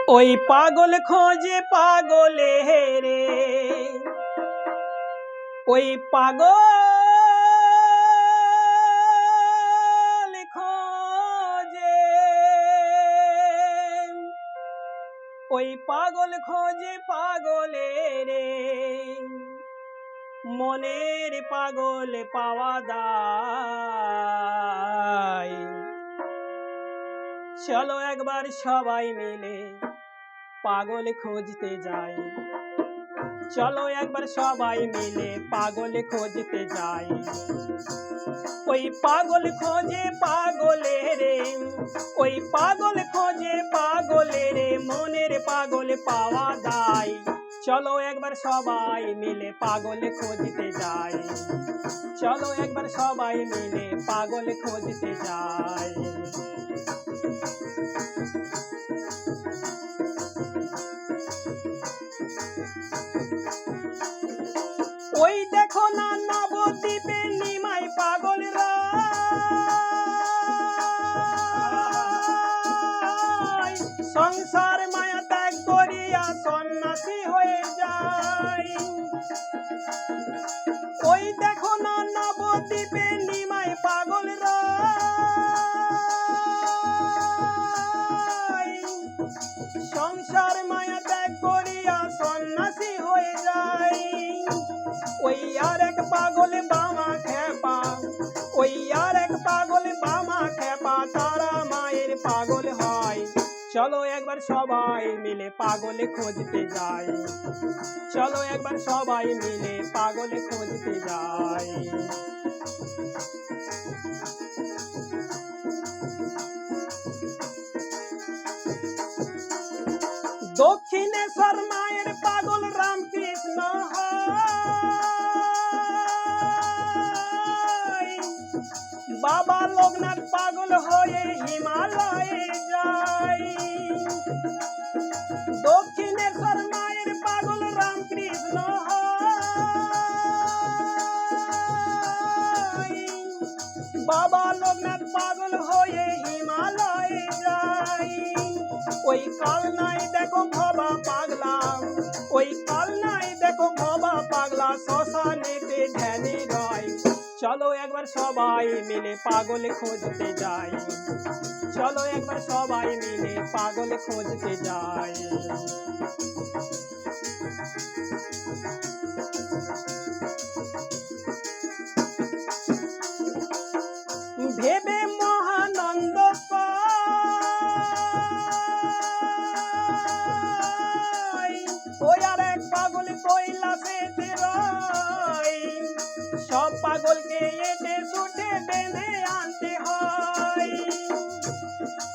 ওই পাগল খোঁজে পাগলে রে, ওই পাগল খোঁজে, ওই পাগল খোঁজে পাগলে রে, মনের পাগল পাওয়া দায়। চলো একবার সবাই মিলে পাগল খুঁজতে যাই, চলো একবার সবাই মিলে পাগল খুঁজতে যাই। ওই পাগল খোঁজে পাগলে রে, ওই পাগল খোঁজে পাগলে রে, মনের পাগল পাওয়া দায়। চলো একবার সবাই মিলে পাগল খুঁজতে যাই, চলো একবার সবাই মিলে পাগল খুঁজতে যাই। ওই দেখো না নবদ্বীপে নিমাই পাগল রায়, সংসার মায়া ত্যাগ করিয়া সন্ন্যাসী হয়ে যায়। ওই দেখো না নবদ্বীপে নিমাই পাগল রায়, সংসার মায়া ত্যাগ করিয়া সন্ন্যাসী হয়ে যায়। ওই আর এক পাগল বামা খেপা, ওই আর এক পাগল বামা খেপা, তারা মায়ের পাগল হয়। চলো একবার সবাই মিলে পাগল খুঁজতে যাই, চলো একবার সবাই মিলে পাগল খুঁজতে যাই। দক্ষিণেশ্বর মায়ের পাগল রামকৃষ্ণ হয়, বাবা লোকনাথ পাগল হয়ে হিমালয়ে যায়। দক্ষিণেশ্বর মায়ের পাগল রামকৃষ্ণ হয়, বাবা লোকনাথ পাগল হয়ে হিমালয়ে যায়। ওই কাল নাই দেখো ভবা পাগলা, ওই কাল নাই দেখো ভবা পাগলা, শ্মশানেতে ধ্যানে রয়। চলো একবার সবাই মিলে পাগল খুঁজতে যাই, চলো একবার সবাই মিলে পাগল খুঁজতে যাই। ভেবে মহানন্দ ওই আর এক পাগল কৈলাসেতে রয়, সব পাগলকে এটে ছুটে বেঁধে আনতে হয়।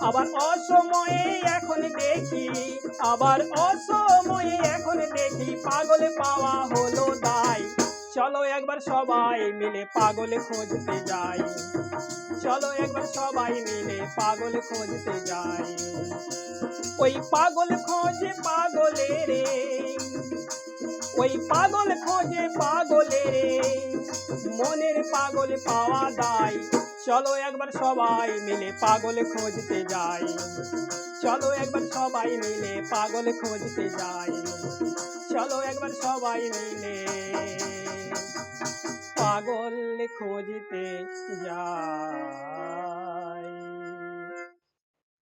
আবার অসময়ে এখন দেখি, আবার অসময়ে এখন দেখি, পাগল পাওয়া হলো দায়। চলো একবার সবাই মিলে পাগল খুঁজতে যাই, চলো একবার সবাই মিলে পাগল খুঁজতে যাই। ওই পাগল খোঁজে পাগলে রে, ওই পাগল খোঁজে পাগলে রে, মনের পাগল পাওয়া দায়। চলো একবার সবাই মিলে পাগল খুঁজতে যাই, চলো একবার সবাই মিলে পাগল খুঁজতে যাই, চলো একবার সবাই মিলে পাগল খুঁজতে যাই।